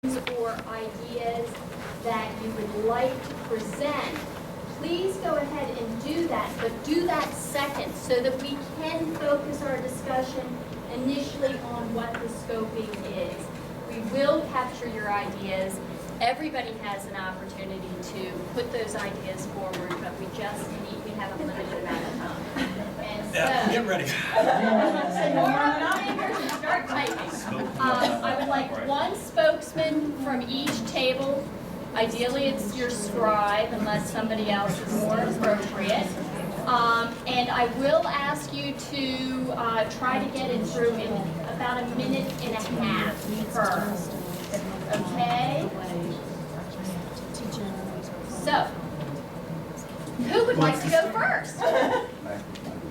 or ideas that you would like to present, please go ahead and do that, but do that second so that we can focus our discussion initially on what the scoping is. We will capture your ideas. Everybody has an opportunity to put those ideas forward, but we have a limited amount of time. And so, get ready. so your fingers and start typing. I would like one spokesman from each table. Ideally, it's your scribe, unless somebody else is more appropriate. And I will ask you to try to get it through in about a minute and a half first. Okay? So, who would like to go first?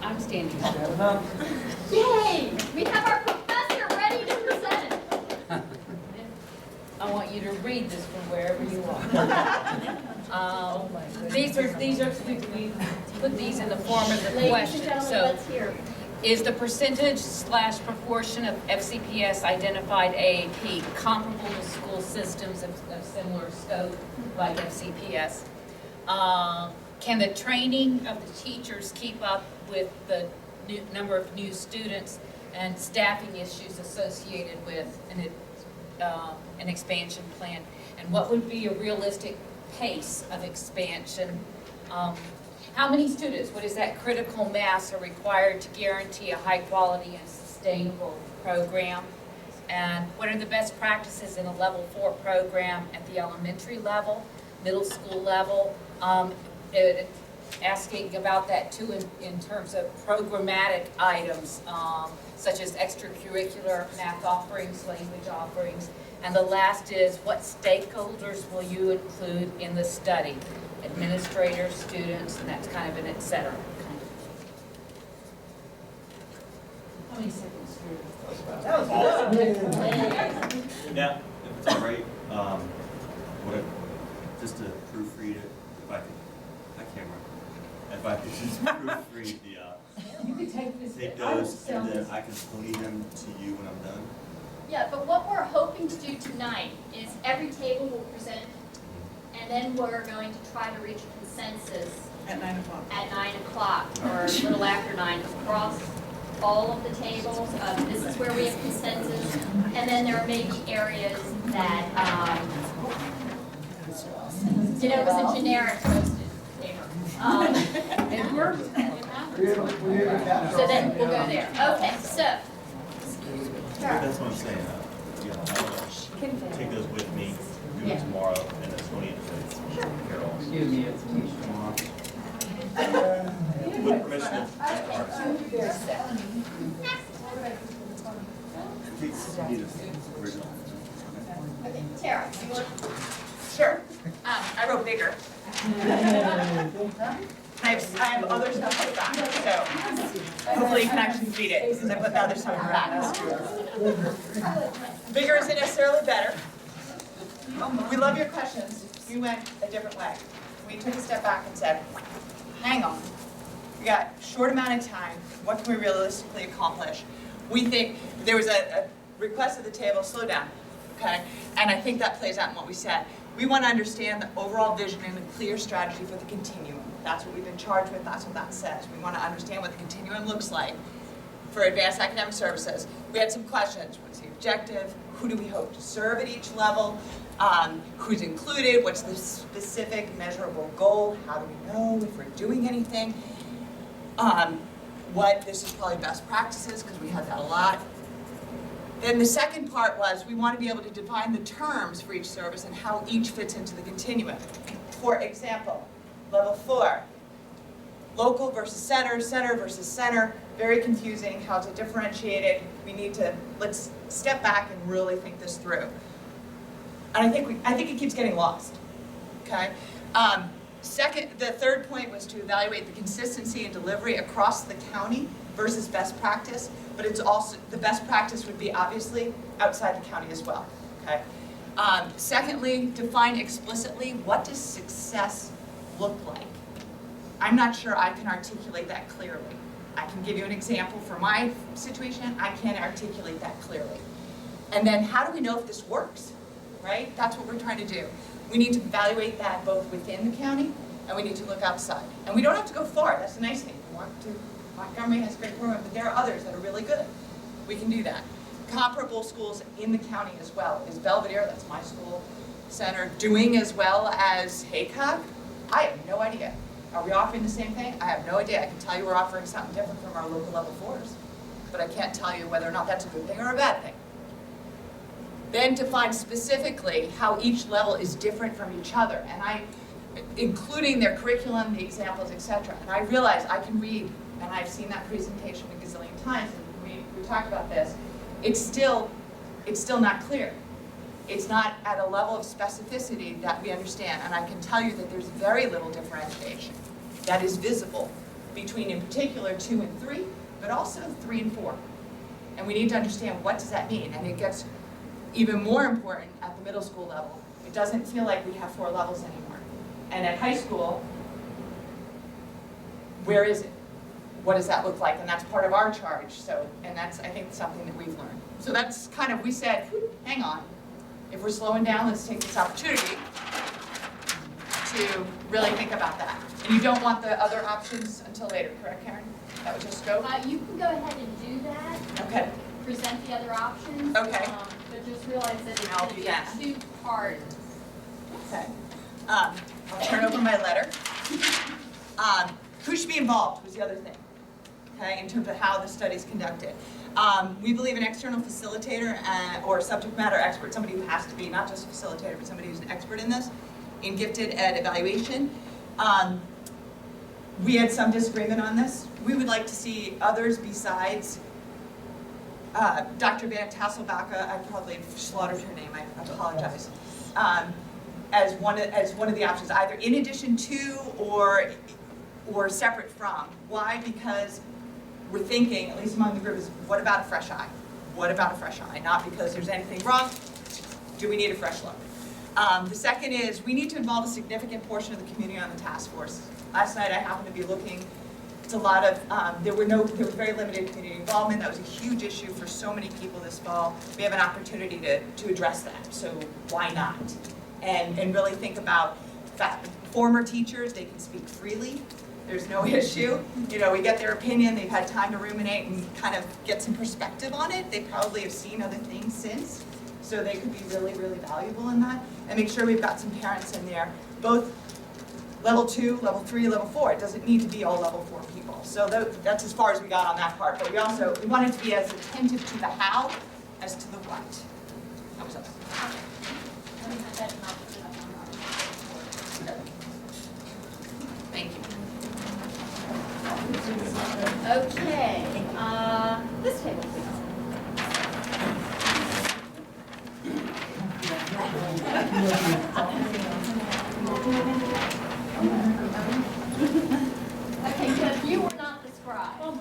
I'm standing. Yay! We have our professor ready to present. I want you to read this from wherever you are. We put these in the form of the Ladies and question. gentlemen, So, let's hear. is the percentage/proportion of FCPS identified AAP comparable to school systems of similar scope like FCPS? Can the training of the teachers keep up with the number of new students and staffing issues associated with an expansion plan? And what would be a realistic pace of expansion? How many students, what is that critical mass, are required to guarantee a high quality and sustainable program? And what are the best practices in a level 4 program at the elementary level, middle school level? Asking about that too in terms of programmatic items, such as extracurricular math offerings, language offerings. And the last is, what stakeholders will you include in the study? Administrators, students, and that's kind of an et cetera. How many seconds? That was awesome. Now, if it's all right, just to proofread it, if I could, I can't remember. If I could just proofread You could take this. take those, and then I can lead them to you when I'm done. Yeah, but what we're hoping to do tonight is every table will present, and then we're going to try to reach a consensus At 9 o'clock. at 9 o'clock, or a little after 9, across all of the tables. This is where we have consensus, and then there may be areas that, it was a generic posted paper. It worked. So then we'll go there. Okay, so. That's what I'm saying. I'll take those with me, do it tomorrow, and then Tony and Carol. Excuse me, it's tomorrow. With permission of original. Okay, Tara, you want? Sure. I wrote bigger. I have other stuff on the back, so hopefully you can actually read it, because I put the other stuff on the back. Bigger isn't necessarily better. We love your questions. You went a different way. We took a step back and said, hang on. We got a short amount of time. What can we realistically accomplish? We think there was a request at the table, slow down, okay? And I think that plays out in what we said. We want to understand the overall vision and a clear strategy for the continuum. That's what we've been charged with. That's what that says. We want to understand what the continuum looks like for advanced academic services. We had some questions. What's the objective? Who do we hope to serve at each level? Who's included? What's the specific measurable goal? How do we know if we're doing anything? This is probably best practices, because we had that a lot. Then the second part was we want to be able to define the terms for each service and how each fits into the continuum. For example, level 4, local versus center, center versus center, very confusing, how to differentiate it. Let's step back and really think this through. And I think it keeps getting lost, okay? The third point was to evaluate the consistency and delivery across the county versus best practice, but it's also, the best practice would be obviously outside the county as well, okay? Secondly, define explicitly, what does success look like? I'm not sure I can articulate that clearly. I can give you an example for my situation. I can't articulate that clearly. And then how do we know if this works? right? That's what we're trying to do. We need to evaluate that both within the county, and we need to look outside. And we don't have to go far, that's the nice thing. Montgomery has a great program, but there are others that are really good. We can do that. Comparable schools in the county as well. Is Belvedere, that's my school center, doing as well as Haycock? I have no idea. Are we offering the same thing? I have no idea. I can tell you we're offering something different from our local level 4s, but I can't tell you whether or not that's a good thing or a bad thing. Then define specifically how each level is different from each other, and including their curriculum, the examples, etc. And I realize I can read, and I've seen that presentation a gazillion times, and we talked about this. It's still not clear. It's not at a level of specificity that we understand, and I can tell you that there's very little differentiation that is visible between, in particular, 2 and 3, but also 3 and 4. And we need to understand what does that mean, and it gets even more important at the middle school level. It doesn't feel like we have 4 levels anymore. And at high school, where is it? What does that look like? And that's part of our charge. So, and that's, I think, something that we've learned. So that's kind of, we said, hang on. If we're slowing down, let's take this opportunity to really think about that. And you don't want the other options until later, correct, Karen? That would just go? You can go ahead and do that. Okay. Present the other options. Okay. But just realize that it's I'll going to do be that. 2 parts. Okay. I'll turn over my letter. Who should be involved was the other thing, okay, in terms of how the study is conducted. We believe an external facilitator or subject matter expert, somebody who has to be not just a facilitator, but somebody who's an expert in this, and gifted at evaluation. We had some disagreement on this. We would like to see others besides Dr. Van Tasselbakke, I probably slaughtered her name, I apologize, as one of the options, either in addition to or separate from. Why? Because we're thinking, at least among the group, is what about a fresh eye? What about a fresh eye? Not because there's anything wrong, do we need a fresh look? The second is we need to involve a significant portion of the community on the task force. Last night I happened to be looking. It's a lot of, there was very limited community involvement. That was a huge issue for so many people this fall. We have an opportunity to address that, so why not? And really think about former teachers, they can speak freely. There's no issue. You know, we get their opinion, they've had time to ruminate and kind of get some perspective on it. They probably have seen other things since, so they could be really, really valuable in that. And make sure we've got some parents in there, both level 2, level 3, level 4. It doesn't need to be all level 4 people. So that's as far as we got on that part. But we wanted to be as attentive to the how as to the what. That was us. Thank you. Okay, this table, please. Okay, good. You were not the scribe. Oh my.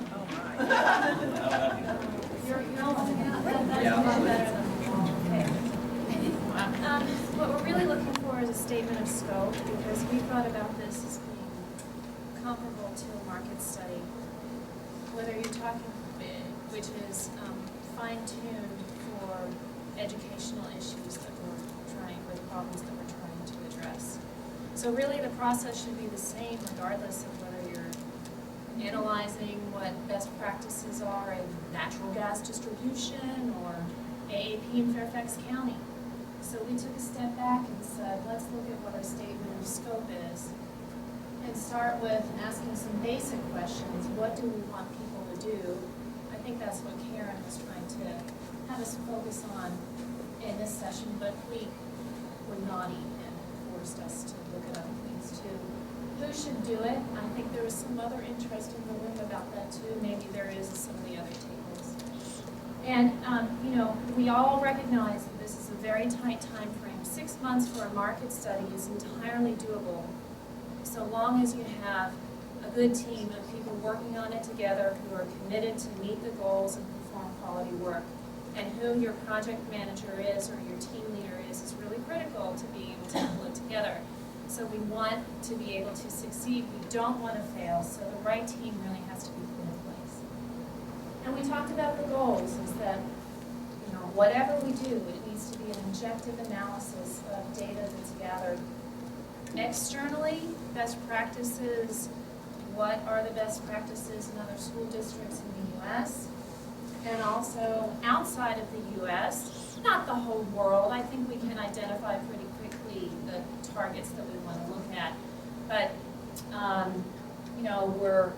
You're almost better than What we're really looking for is a statement of scope, because we thought about this as being comparable to a market study. Whether you're talking, which is fine-tuned for educational issues that with problems that we're trying to address. So really the process should be the same regardless of whether you're analyzing what best practices are in natural gas distribution or AAP in Fairfax County. So we took a step back and said, let's look at what our statement of scope is and start with asking some basic questions. What do we want people to do? I think that's what Karen was trying to have us focus on in this session, but we were naughty and forced us to look at other things too. Who should do it? I think there was some other interest in the room about that too. Maybe there is in some of the other tables. And you know, we all recognize that this is a very tight time frame. 6 months for a market study is entirely doable, so long as you have a good team of people working on it together who are committed to meet the goals and perform quality work. And who your project manager is or your team leader is really critical to be able to pull it together. So we want to be able to succeed. We don't want to fail, so the right team really has to be put in place. And we talked about the goals, is that, you know, whatever we do, it needs to be an objective analysis of data that's gathered externally, best practices, what are the best practices in other school districts in the U.S., and also outside of the U.S., not the whole world. I think we can identify pretty quickly the targets that we want to look at. But, you know, we're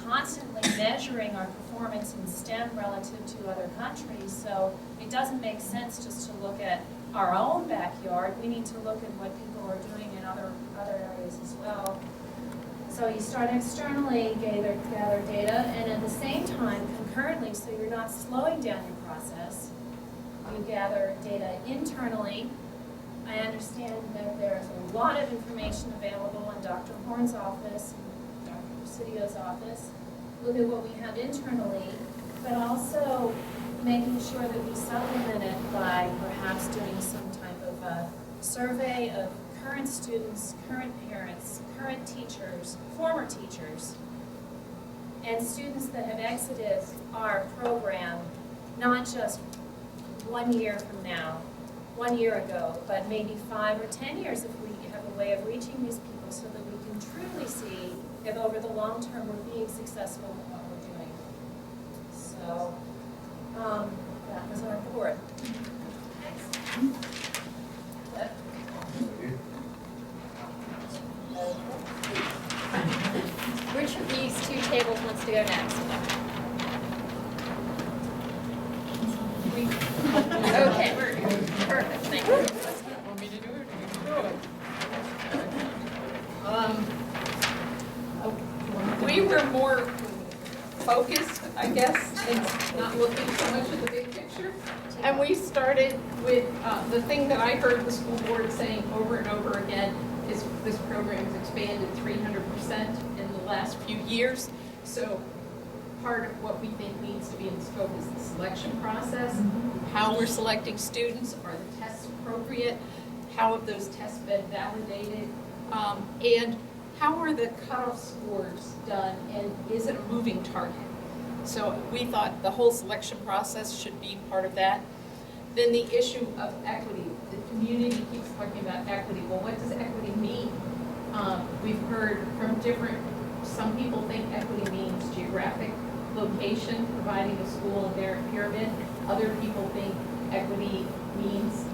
constantly measuring our performance in STEM relative to other countries, so it doesn't make sense just to look at our own backyard. We need to look at what people are doing in other areas as well. So you start externally, gather data, and at the same time, concurrently, so you're not slowing down your process, you gather data internally. I understand that there's a lot of information available in Dr. Horn's office and Dr. Presidio's office. Look at what we have internally, but also making sure that we supplement it by perhaps doing some type of a survey of current students, current parents, current teachers, former teachers, and students that have exited our program, not just 1 year from now, 1 year ago, but maybe 5 or 10 years if we have a way of reaching these people so that we can truly see if over the long term we're being successful in what we're doing. So that was our board. Which of these two tables wants to go next? Okay, perfect, thank you. Want me to do it? We were more focused, I guess, and not looking so much at the big picture. And we started with the thing that I heard the school board saying over and over again is this program has expanded 300% in the last few years. So part of what we think needs to be in scope is the selection process, how we're selecting students, are the tests appropriate, how have those tests been validated, and how are the cutoff scores done, and is it a moving target? So we thought the whole selection process should be part of that. Then the issue of equity. The community keeps talking about equity. Well, what does equity mean? We've heard from some people think equity means geographic location, providing a school and merit pyramid. Other people think equity means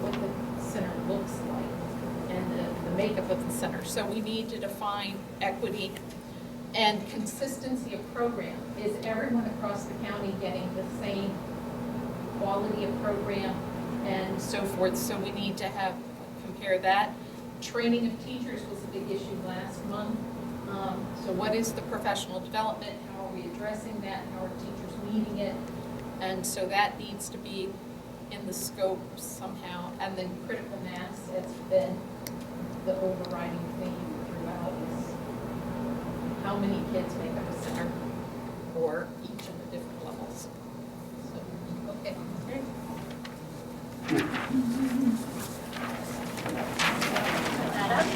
what the center looks like and the makeup of the center. So we need to define equity and consistency of program. Is everyone across the county getting the same quality of program and so forth? So we need to compare that. Training of teachers was a big issue last month. So what is the professional development? How are we addressing that? How are teachers meeting it? And so that needs to be in the scope somehow. And then critical mass has been the overriding theme throughout is how many kids make up a center for each of the different levels. So, okay. Put that up.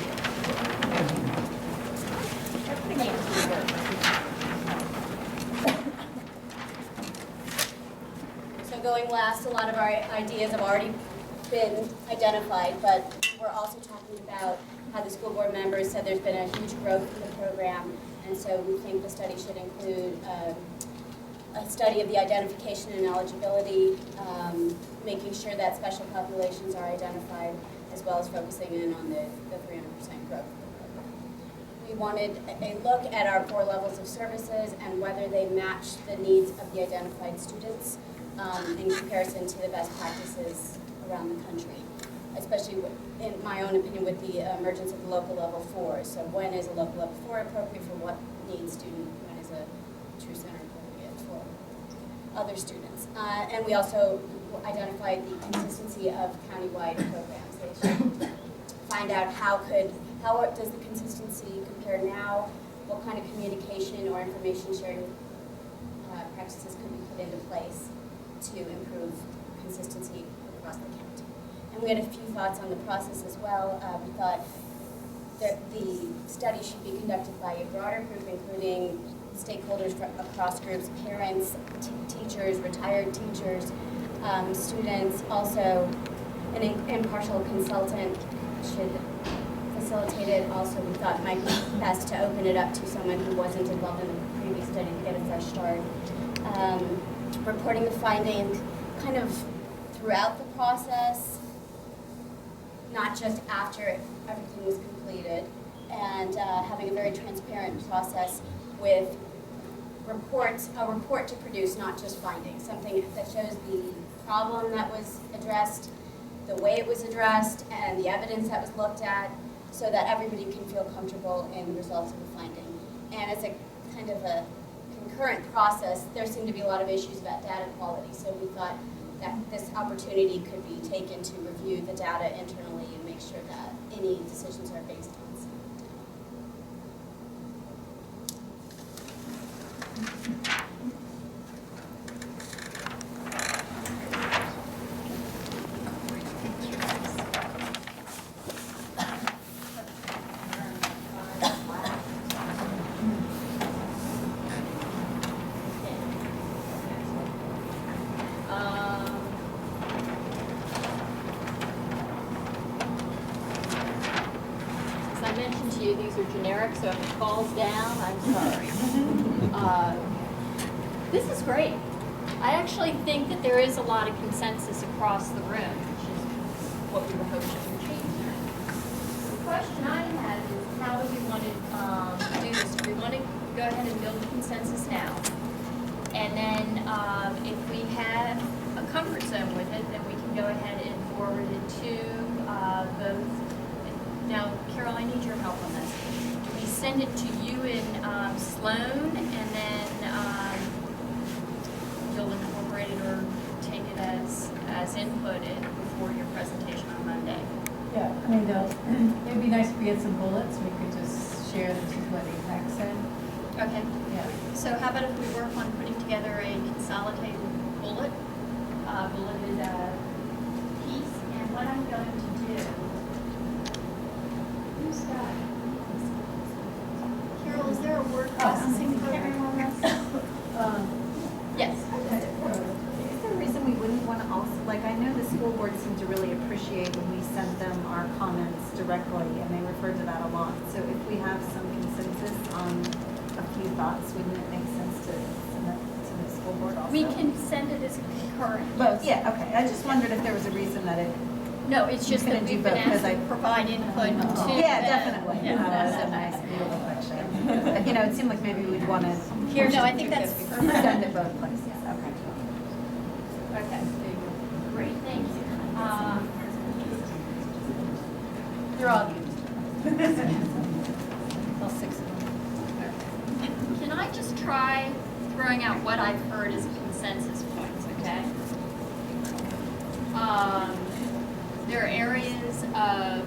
So going last, a lot of our ideas have already been identified, but we're also talking about how the school board members said there's been a huge growth in the program, and so we think the study should include a study of the identification and eligibility, making sure that special populations are identified, as well as focusing in on the 300% growth. We wanted a look at our 4 levels of services and whether they match the needs of the identified students in comparison to the best practices around the country, especially in my own opinion with the emergence of the local level 4. So when is a local level 4 appropriate for what needs student, when is a true center appropriate for other students. And we also identified the consistency of countywide programs. They should find out how does the consistency compare now, what kind of communication or information sharing practices could be put into place to improve consistency across the county. And we had a few thoughts on the process as well. We thought that the study should be conducted by a broader group, including stakeholders across groups, parents, teachers, retired teachers, students. Also, an impartial consultant should facilitate it. Also, we thought it might be best to open it up to someone who wasn't involved in the previous study to get a fresh start. Reporting the findings kind of throughout the process, not just after everything was completed, and having a very transparent process with a report to produce, not just findings, something that shows the problem that was addressed, the way it was addressed, and the evidence that was looked at, so that everybody can feel comfortable in the results of the finding. And as a kind of a concurrent process, there seemed to be a lot of issues about data quality, so we thought that this opportunity could be taken to review the data internally and make sure that any decisions are based on science. As I mentioned to you, these are generic, so if it falls down, I'm sorry. This is great. I actually think that there is a lot of consensus across the room, which is what we were hoping to achieve. The question I have is, how do we want to do this? Do we want to go ahead and build consensus now? And then if we have a comfort zone with it, then we can go ahead and forward it to both. Now, Carol, I need your help on this. Do we send it to you and Sloan, and then you'll incorporate it or take it as input before your presentation on Monday? Yeah, I mean, it'd be nice if we had some bullets, we could just share them to what APAC said. Okay. Yeah. So how about if we work on putting together a consolidated bulleted piece? And what I'm going to do, who's got? Carol, is there a word processing program on this? Yes. Is there a reason we wouldn't want to also, like, I know the school board seemed to really appreciate when we sent them our comments directly, and they referred to that a lot. So if we have some consensus on a few thoughts, wouldn't it make sense to send that to the school board also? We can send it as concurrent. Both, yeah, okay. I just wondered if there was a reason that it, No, it's just that Couldn't do we've been both, 'cause asked to I- provide input to. yeah, them. definitely. Yeah. No, that's a nice, beautiful picture. You know, it seemed like maybe we'd want to No, I think that's perfect. send it both places, okay. Okay, great, thank you. They're all used. All six of them. Can I just try throwing out what I've heard as consensus points, okay? There are areas of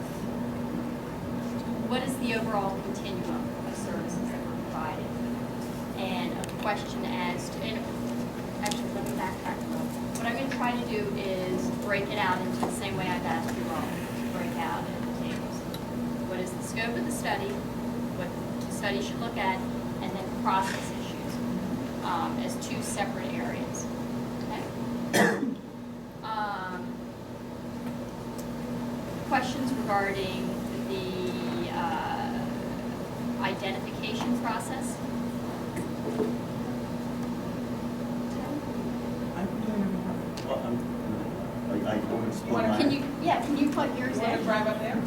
what is the overall continuum of services that we're providing? And a question as to, and actually, let me backtrack a little. What I'm going to try to do is break it out into the same way I've asked you all to break out into tables. What is the scope of the study, what the study should look at, and then process issues as two separate areas. Okay? Questions regarding the identification process. Can you plug yours in? drive up there?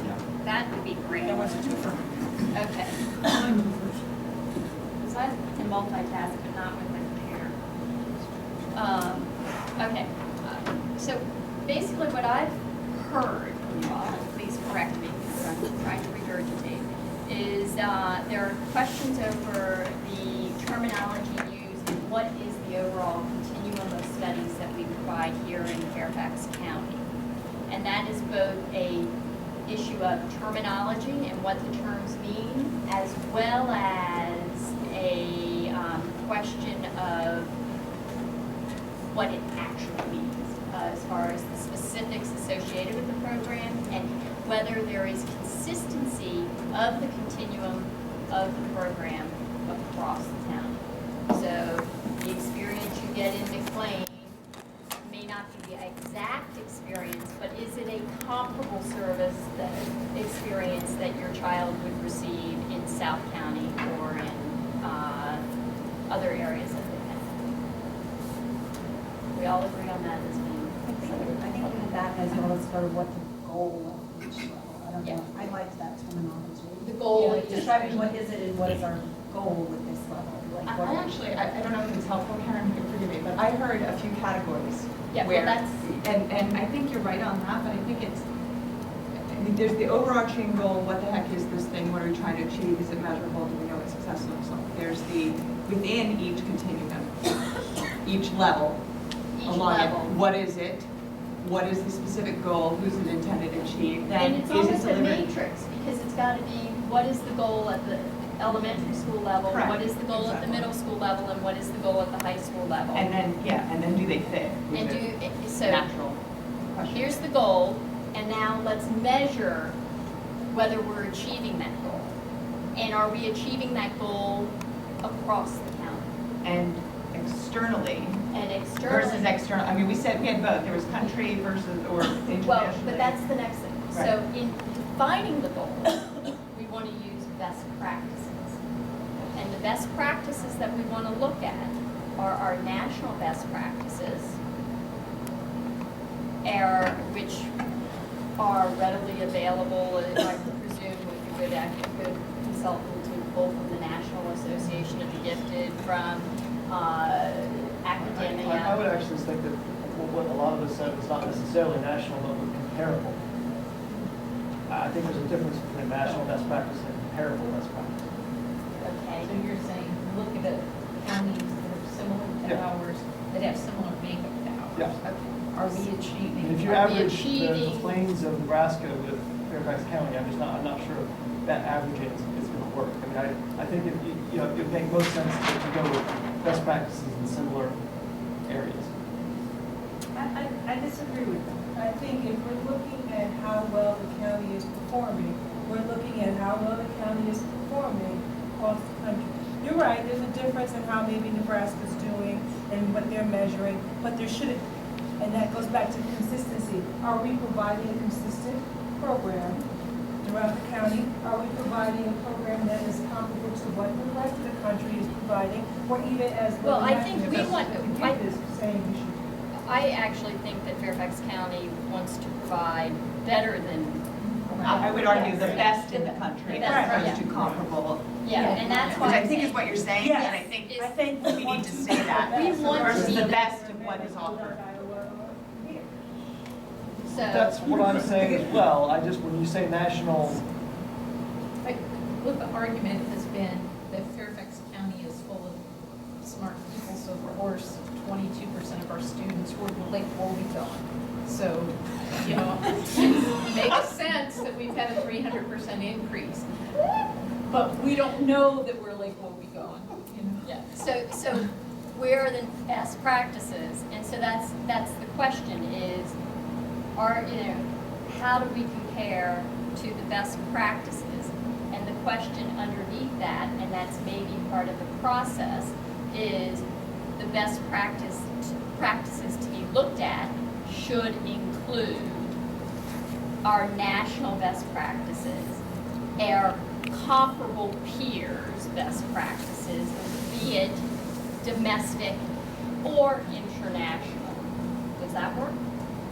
That would be great. That was a twofer. Okay. So I can multitask, but not with my computer. Okay. So basically what I've heard from you all, please correct me because I'm trying to regurgitate, is there are questions over the terminology used and what is the overall continuum of studies that we provide here in Fairfax County. And that is both a issue of terminology and what the terms mean, as well as a question of what it actually means, as far as the specifics associated with the program and whether there is consistency of the continuum of the program across the town. So the experience you get in McLean may not be the exact experience, but is it a comparable service experience that your child would receive in South County or in other areas of the county? We all agree on that as being. I think even that as well as sort of what the goal of each level. I don't Yeah. know. I liked that terminology. The goal Yeah, is describing what is it and what is our goal with this level. Like what I don't know if it's helpful, Karen, you can forgive me, but I heard a few categories. Yeah, well, where, that's. and I think you're right on that, but I think it's, I mean, there's the overarching goal, what the heck is this thing, what are we trying to achieve, is it measurable, do we know what success looks like? There's the, within each continuum, each level, along it, what is it? What is the specific goal, who's it intended to achieve? Then And it's is it almost a delivered? matrix, because it's got to be, what is the goal at the elementary school level? Correct. What is the goal at the Exactly. middle school level? And what is the goal at the high school level? And then do they fit? And Is it so, natural question? here's the goal, and now let's measure whether we're achieving that goal. And are we achieving that goal across the county? And externally And versus externally, external, I mean, we said we had both, there was country versus, or internationally. well, but that's the next thing. So in defining the goal, we want to use best practices. And the best practices that we want to look at are our national best practices, which are readily available, and I presume with a good consultant to both from the National Association of the Gifted, from academia. I would actually think that what a lot of us said was not necessarily national, but comparable. I think there's a difference between national best practice and comparable best practice. Okay. So you're saying, look at the counties that are similar to Yeah. ours, that have similar makeup to ours. Yeah. Okay. Are we And achieving? if you Are we average the achieving- plains of Nebraska with Fairfax County, I'm not sure if that averaging is going to work. I mean, I think it would make most sense to go with best practices in similar areas. I disagree with that. I think if we're looking at how well the county is performing, we're looking at how well the county is performing across the country. You're right, there's a difference in how maybe Nebraska's doing and what they're measuring, but there shouldn't, and that goes back to consistency. Are we providing a consistent program throughout the county? Are we providing a program that is comparable to what the rest of the country is providing, or even as Well, the I think we national want- is saying we should? I actually think that Fairfax County wants to provide better than. I would argue the best in the country, The as best, opposed to yeah. comparable. Yeah, and that's Which why I I'm think is saying- what you're saying, Yes. and I think Is- I think we need to say that. We want to versus be the the- best of what is offered. So, That's what I'm saying as well. When you say national, Look, the argument has been that Fairfax County is full of smart people, so of course, 22% of our students were Lake Wobegon. So, it makes sense that we've had a 300% increase. But we don't know that we're Lake Wobegon, yeah, so where are the best practices? And so that's the question is, how do we compare to the best practices? And the question underneath that, and that's maybe part of the process, is the best practices to be looked at should include our national best practices, our comparable peers' best practices, be it domestic or international. Does that work?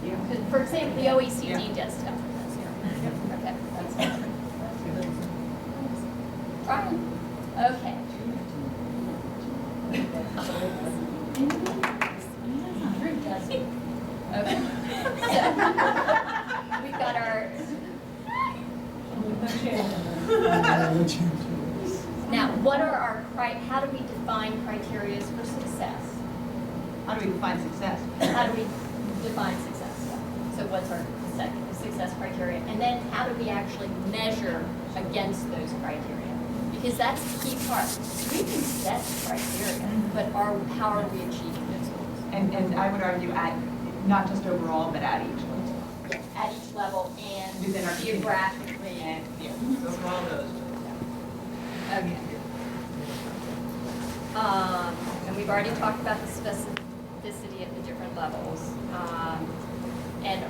Yeah. 'Cause, for example, the OECD Yeah. does stuff with us here. Okay, that's good. Right. Okay. Drew does it. Okay. So, we've got our, now, what are our, how do we define criteria for success? How do we define success? How do we define success? So what's our success criteria? And then how do we actually measure against those criteria? Because that's the key part. We can set criteria, but how are we achieving those goals? And I would argue at, not just overall, but at each level. At each level and Within our geographically. And, yeah, overall those. Okay. And we've already talked about the specificity at the different levels, and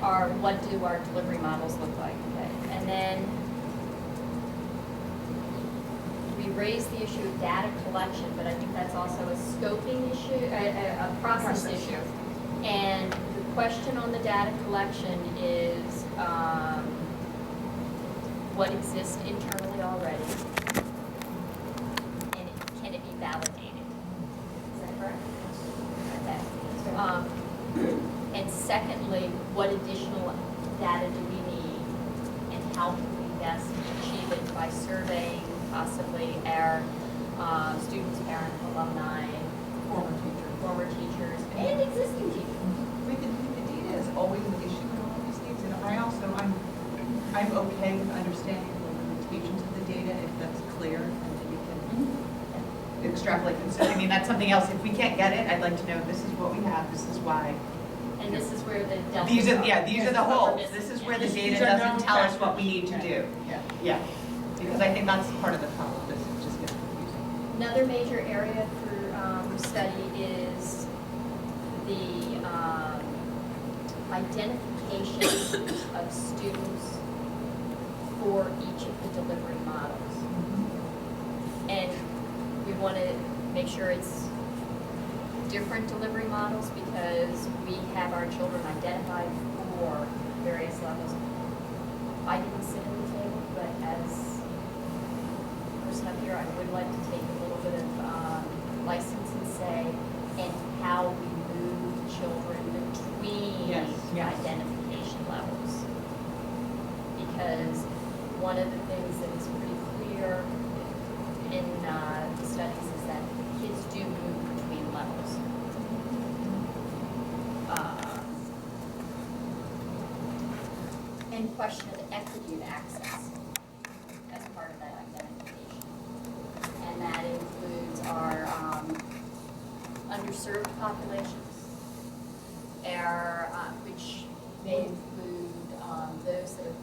what do our delivery models look like, okay? And then we raised the issue of data collection, but I think that's also a scoping issue, a process issue. And the question on the data collection is, what exists internally already, and can it be validated? Is that correct? Okay. And secondly, what additional data do we need, and how can we best achieve it by surveying possibly our students, parents, alumni, former teachers, and existing teachers? I mean, the data is always an issue in all these things, and I'm okay with understanding the limitations of the data if that's clear and then we can extrapolate. So, I mean, that's something else. If we can't get it, I'd like to know this is what we have, this is why. And this is where the delta. These are the holes. This is where the data doesn't tell us what we need to do. Yeah. Because I think that's part of the problem. This is just getting confusing. Another major area for study is the identification of students for each of the delivery models. And we want to make sure it's different delivery models because we have our children identified for various levels. I didn't sit at the table, but as a person up here, I would like to take a little bit of license and say, and how we move children between identification levels. Because one of the things that is pretty clear in the studies is that kids do move between levels. And question of equity of access as part of that identification. And that includes our underserved populations, which may include those that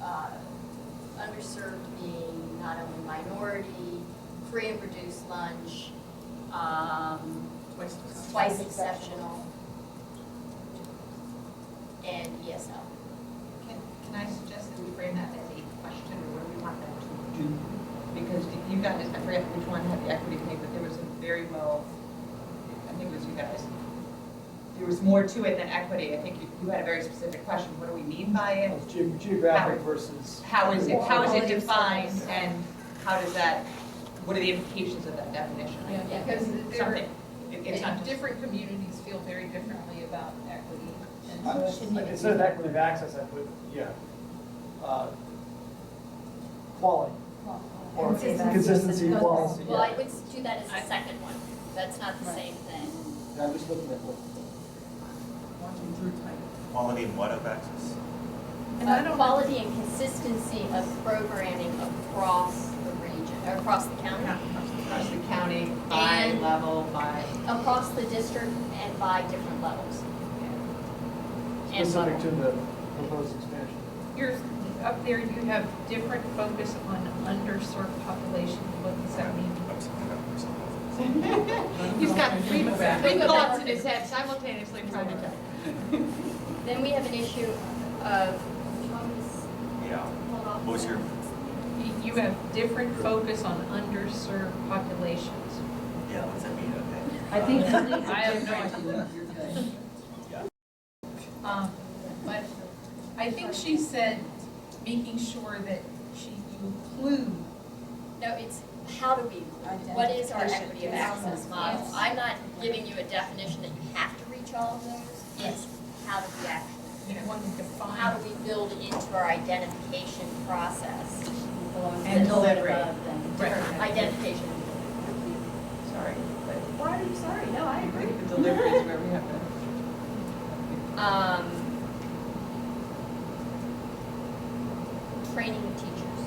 are underserved being not only minority, free and reduced lunch, twice exceptional, and ESL. Can I suggest that we frame that as a question, or what do we want them to do? Because you guys, I forget which one had the equity thing, but there was a very well, I think it was you guys. There was more to it than equity. I think you had a very specific question. What do we mean by it? Geographic versus. How is it defined, and how does that, what are the implications of that definition? Yeah, because Something. It's not just. different communities feel very differently about equity. And Instead of equity of access, I put, quality. Or consistency, quality. Well, I would do that as the second one. That's not the same thing. I'm just looking at what. Quality and what of access? Quality and consistency of programming across the region, or across the county. Across the county, by And- level, by. Across the district and by different levels. And Specific to level. the proposed expansion. Yours, up there, you have different focus on underserved population. What does that mean? He's got three thoughts in his head simultaneously trying to tell. Then we have an issue of, Yeah. What was your, You have different focus on underserved populations. yeah, what's that mean? Okay. I think I have no idea. But I think she said making sure that you include. no, it's how do we, what is our equity of access model? Yes. I'm not giving you a definition that you have to reach all of those. It's how do we actually, You want to define. how do we build into our identification process? And delivery. Identification. Sorry, but Why are you sorry? No, I agree. the delivery is where we have to. Training of teachers.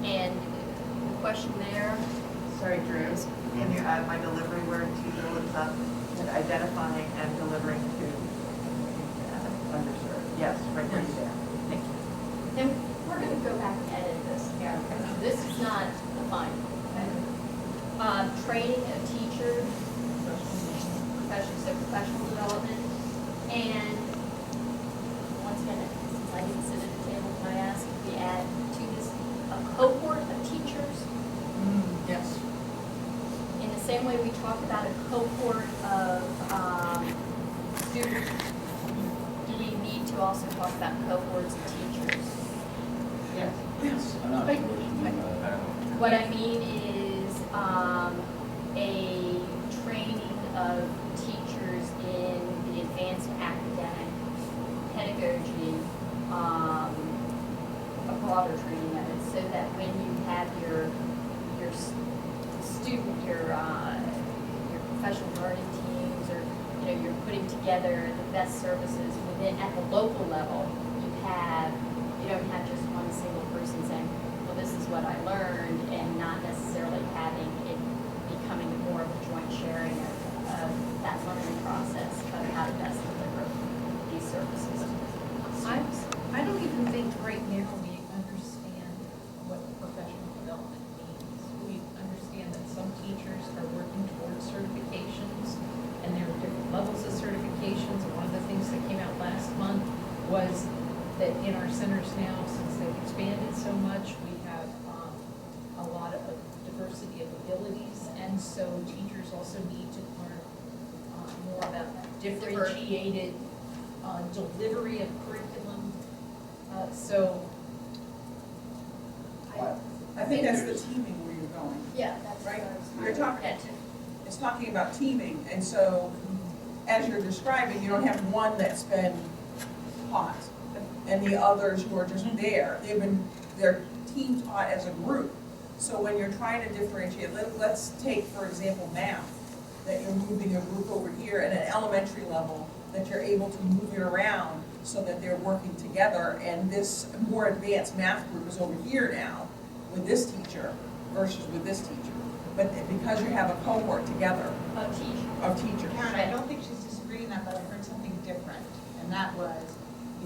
And the question there, Sorry, Drew, can you add my delivery word to bullets up, and identifying and delivering to underserved? Yes, right where you stand. Thank you. and we're going to go back and edit this here. This is not the final. Okay? training of teachers, professional development, and once again, since I didn't sit at the table, can I ask if we add to this a cohort of teachers? Yes. In the same way we talk about a cohort of students, do we need to also talk about cohorts of teachers? Yes. Yes. What I mean is a training of teachers in the advanced academic pedagogy, a broader training of it, so that when you have your student, your professional learning teams, or you're putting together the best services within at the local level, you don't have just one single person saying, well, this is what I learned, and not necessarily having it becoming more of a joint sharing of that learning process of how to best deliver these services. I don't even think right now we understand what professional development means. We understand that some teachers are working towards certifications, and there are different levels of certifications. And one of the things that came out last month was that in our centers now, since they've expanded so much, we have a lot of diversity of abilities, and so teachers also need to learn more about differentiated delivery of curriculum. I think that's the teaming where you're going. Yeah, that's Right. what I was You're talking, at. it's talking about teaming, and so as you're describing, you don't have one that's been taught and the others who are just there. They're team taught as a group. So when you're trying to differentiate, let's take, for example, math, that you're moving a group over here at an elementary level, that you're able to move it around so that they're working together, and this more advanced math group is over here now with this teacher versus with this teacher. But because you have a cohort together of teachers. Karen, I don't think she's disagreeing that, but I heard something different, and that was,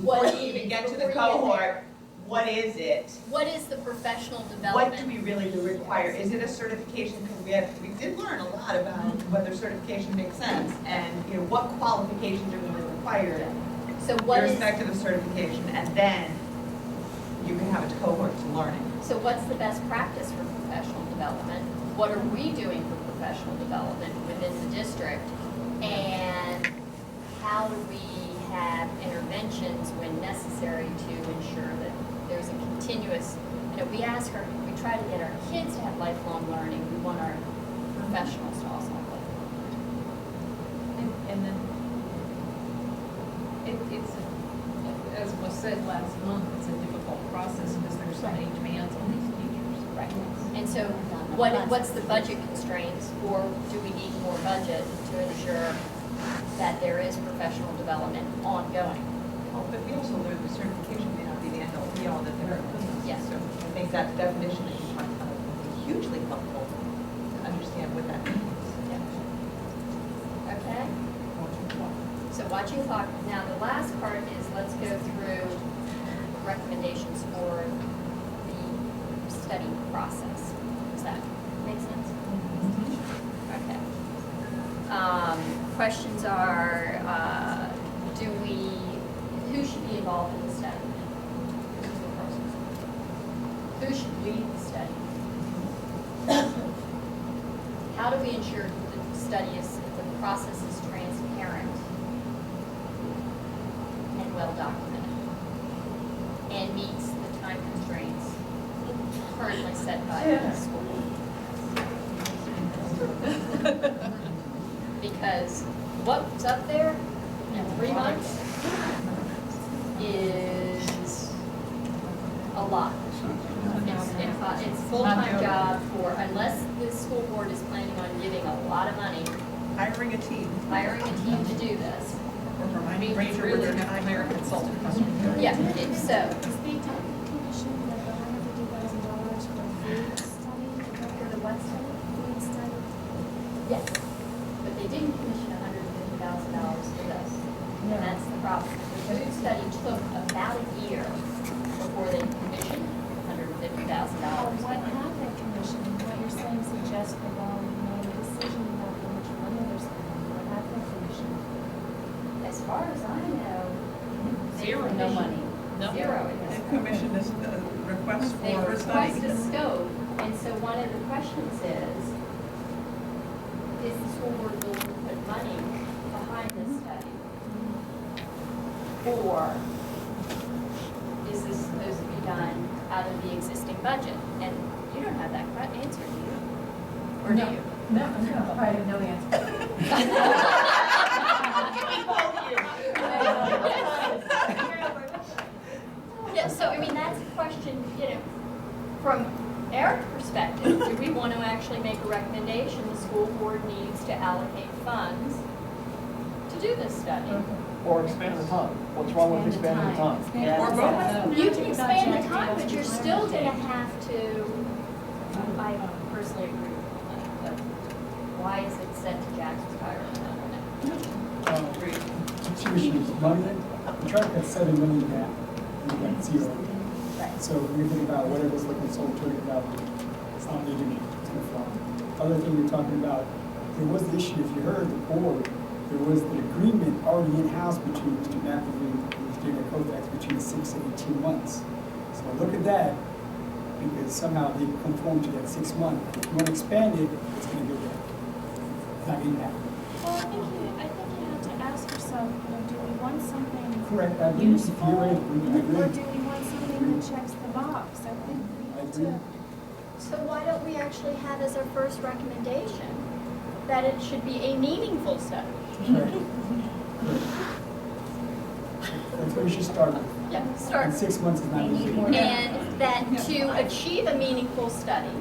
What before you even get to the before you get cohort, what is it? What is the professional What development? do we really require? Is it a certification? Because we did learn a lot about whether certification makes sense, and what qualifications are really required, So what is, irrespective of certification, and then you can have a cohort to learning. so what's the best practice for professional development? What are we doing for professional development within the district? And how do we have interventions when necessary to ensure that there's a continuous, we try to get our kids to have lifelong learning. We want our professionals to also have lifelong learning. And then it's, as was said last month, it's a difficult process because there's so many demands on these teachers. Right. And so what's the budget constraints, or do we need more budget to ensure that there is professional development ongoing? Oh, but we also learned the certification may not be the end all be all that there are. Yes. So I think that definition that you talked about is hugely helpful to understand what that means. Okay? So watching the clock. Now, the last part is, let's go through recommendations for the study process. Does that make sense? Okay. Questions are, who should be involved in the study? Who should lead the study? How do we ensure that the study the process is transparent and well documented and meets the time constraints currently set by the school? Because what's up there in 3 months is a lot. It's a full-time job unless the school board is planning on giving a lot of money, Hiring a team. to do this. I mean, we really have to hire a consultant. Yeah, if so. Is the commission of the $150,000 for the food study, for the what study, food study? Yes, but they didn't commission $150,000 for this, and that's the problem. The food study took about a year before they commissioned $150,000. What have they commissioned? What you're saying suggests that, well, one of the questions is the school board willing to put money behind this study? Or is this supposed to be done out of the existing budget? And you don't have that answer, do you? Or do you? No, I have no answer. Yeah, so I mean, that's a question, from Eric's perspective, do we want to actually make a recommendation? The school board needs to allocate funds to do this study. Or expand the time. What's wrong with expanding the time? Yeah. Or both. You can expand the time, but you're still going to have to, I personally agree with that, but why is it set to Jack's retirement? I don't know. Two issues. One, we tried to cut $7 million down. We got zero. So when you think about whatever's looking so $20,000, it's not leaving it. It's going to fly. Other thing you're talking about, there was the issue, if you heard the board, there was the agreement already in-house between Mr. McAfee and Mr. David Kovacs between 6 and 18 months. So look at that, because somehow they conform to that 6 months. If you want to expand it, it's going to go there. It's not going to happen. Well, I think you have to ask yourself, do we want something Correct, I agree. useful? You're right. I Or agree. do we want something that checks the box? I think we I need agree. to. So why don't we actually have as our first recommendation that it should be a meaningful study? Right. That's where we should start with. Yeah, And start. 6 months is not easy. And that to achieve a meaningful study,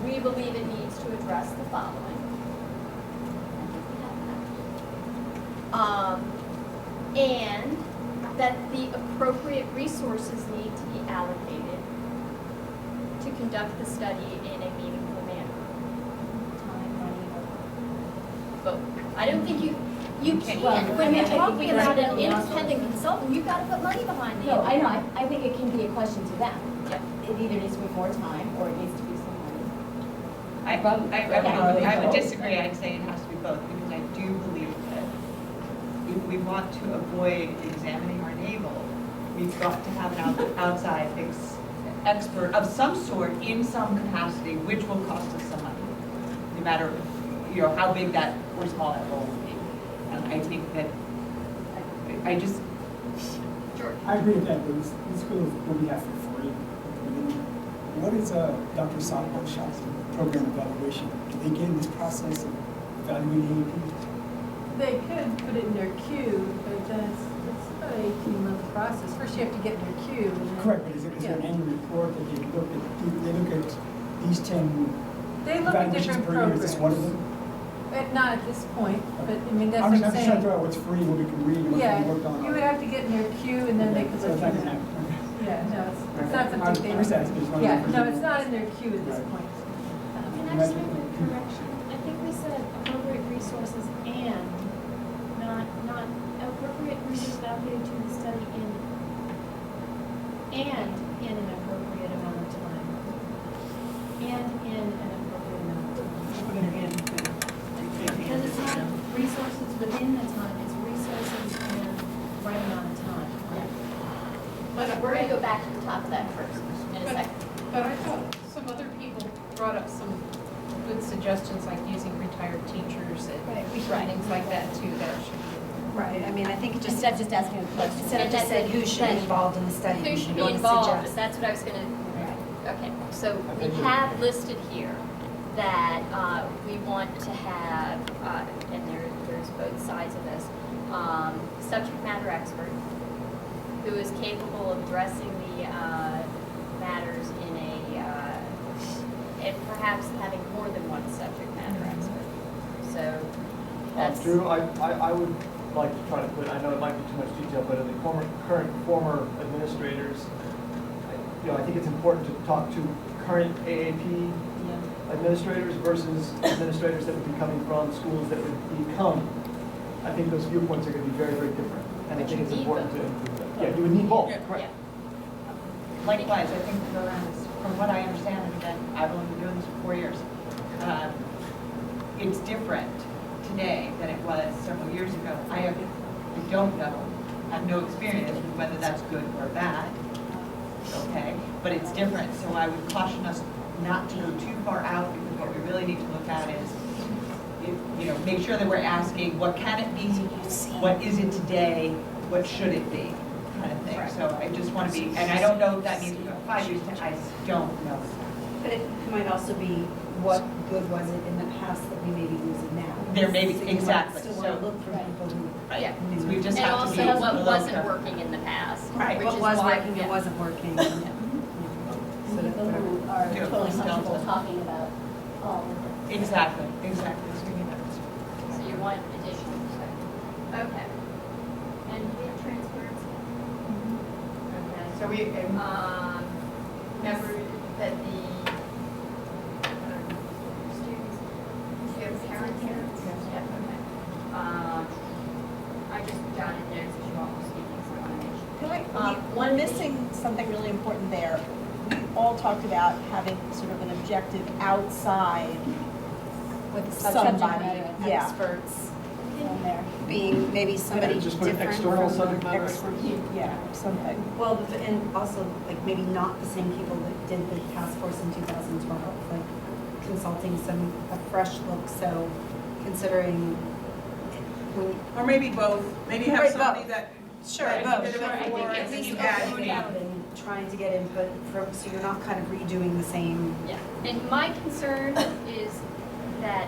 we believe it needs to address the following. And that the appropriate resources need to be allocated to conduct the study in a meaningful manner. Time, money, or both. I don't think you can't. When you're talking about an independent consultant, you've got to put money behind the No, I know, independent. I think it can be a question to them. Yeah. It either needs to be more time, or it needs to be some money. I would disagree. I'd say it has to be both, because I do believe that if we want to avoid examining our navel, we've got to have an outside expert of some sort in some capacity, which will cost us some money, no matter, how big that or small that role will be. And I think that, I just, I agree with that, but this school will be have for free. What is Dr. Shaw's program evaluation? Do they get in this process of evaluating AAP? They could put it in their queue, but then it's about an 18-month process. First you have to get in their queue. And then, Correct, but is there an annual report that they look at these 10 They look at evaluations different per year? Is this one of programs. them? Not at this point, but I mean, that's I'm what just I'm trying to saying. figure out what's free, what we can read, and what Yeah, can be worked on. you would have to get in their queue and then they could So let it's not you gonna in. happen. Yeah, no, it's not I'm something they. just asking, just wanted to Yeah, no, know. it's not in their queue at this Right. point. Can I just make a correction? I think we said appropriate resources and, not appropriate resources allocated to the study in an appropriate amount of time. And in an appropriate amount of time. Because it's not resources within the time, it's resources in the right amount of time. But we're going to go back to the top of that first in a second. But I thought some other people brought up some good suggestions, like using retired teachers and things like that too, that should be. Right, I mean, I think just, Instead of just asking a question. instead of just saying who should be involved in the study. Who should be you want to involved, suggest. that's what I was going to, okay. So we have listed here that we want to have, and there's both sides of this, subject matter expert who is capable of addressing the matters in and perhaps having more than one subject matter expert. So that's. Drew, I would like to try to put, I know it might be too much detail, but in the former administrators, I think it's important to talk to current AAP administrators versus administrators that would be coming from schools that would become. I think those viewpoints are going to be very, very different. And I think it's important to include that. Yeah, you would need both, correct. likewise, I think from what I understand, and again, I've only been doing this for 4 years, it's different today than it was several years ago. I don't know, I have no experience with whether that's good or bad, okay? But it's different, so I would caution us not to go too far out, because what we really need to look at is, make sure that we're asking, what can it be? What is it today? What should it be? Kind of thing. So I just want to be, and I don't know if that means we go 5 years, I don't know. But it might also be, what good was it in the past that we may be losing now? There may be, So you might exactly. still So, want to look for people who. right. Yeah. So we just And have to be also a what little wasn't careful. working in the past. Right, which what is was why- working and wasn't working. And people who are Yeah, totally please don't. comfortable talking about all of it. Exactly, exactly. So we need that. So you want additional perspective. Okay. And we have transparency. Okay. So we, Remember that the students, do you have parents here? Yeah, okay. I just jotted notes as you all were speaking, so I want to make sure. One missing something really important there. We all talked about having sort of an objective outside With subject somebody, matter yeah, experts on there. being maybe somebody just put different external from subject matter expert- Yeah, something. Well, and also, like, maybe not the same people that did the task force in 2012, like consulting a fresh look, so considering when. Or maybe both, maybe have Right, somebody both. that. Sure, that both. did it But before, at and then least you add opening in. up and trying to get input from, so you're not kind of redoing the same. Yeah, and my concern is that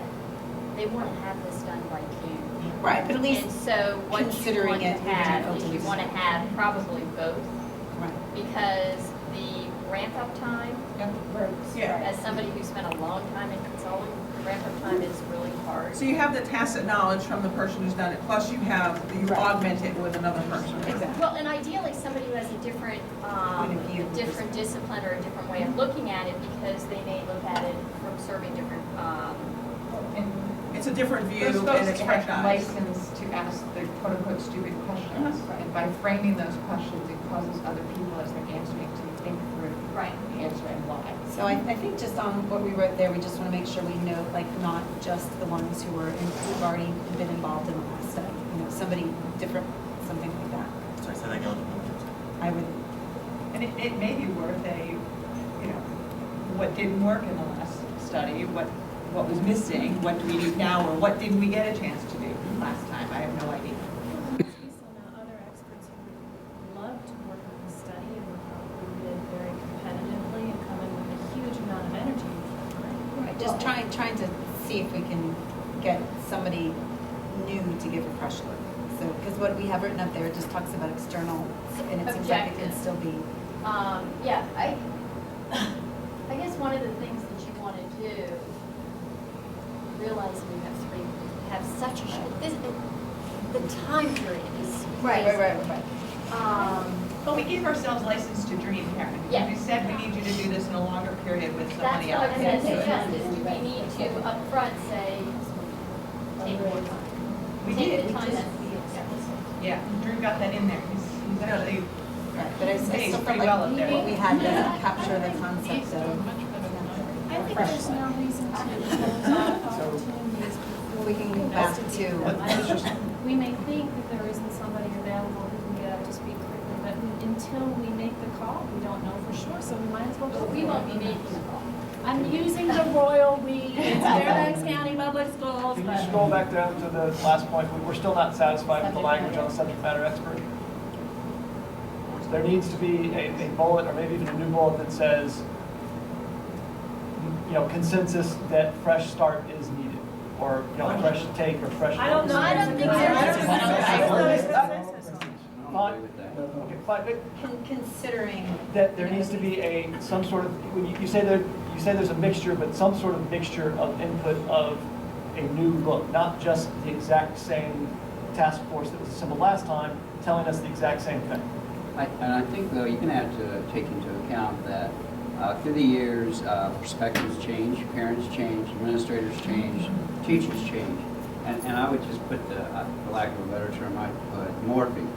they want to have this done by June. Right, but at least And so what you considering want to it, you're have gonna is you open want to have probably both, Right. because the ramp-up time, Yeah. as somebody who spent a long time in consulting, the ramp-up time is really hard. So you have the tacit knowledge from the person who's done it, plus you augment it with another person. Exactly. Well, and ideally, somebody who has a different, Point of view. different discipline or a different way of looking at it, because they may look at it from serving different, It's a different view Those and folks it's have fresh eyes. license to ask the quote-unquote stupid questions. And by framing those questions, it causes other people as they're answering to think through right. the answer and why. So I think just on what we wrote there, we just want to make sure we note, like, not just the ones who've already been involved in the last study, somebody different, something like that. Sorry, say that again. I would, And it may be worth what didn't work in the last study, what was missing, what do we need now, or what didn't we get a chance to do last time? I have no idea. Other experts who would love to work on the study and would probably bid very competitively and come in with a huge amount of energy. right, just trying to see if we can get somebody new to give a fresh look. So, because what we have written up there, it just talks about external, and it seems like it can Objective. still be. Yeah, I guess one of the things that you want to do, realizing you have such a the time period is crazy. But we gave ourselves license to dream, Karen. Yeah. We said we need you to do this in a longer period with That's somebody what I else. was going to suggest, is we need to upfront say, take more time. We Take did. the time that Yeah, Drew got that in there. He's actually, Right, but I Pays still felt pretty like well up there. what we had doesn't capture the concept of. I think there's no reason to close off opportunities before We can go back to. We may think that there isn't somebody available who can get up to speed quickly, but until we make the call, we don't know for sure, so we might as well go. But we won't be making the call. I'm using the royal we, it's Fairfax County Public Schools, Can you but. scroll back down to the last point? We're still not satisfied with the language on the subject matter expert. There needs to be a bullet, or maybe even a new bullet that says, consensus that fresh start is needed, or, fresh take, or fresh. I don't know, I don't think Fine. Okay, fine. Considering. That there needs to be some sort of, when you say there's a mixture, but some sort of mixture of input of a new look, not just the exact same task force that was assembled last time, telling us the exact same thing. And I think, though, you're going to have to take into account that through the years, perspectives change, parents change, administrators change, teachers change. And I would just put, for lack of a better term, I'd put morphing.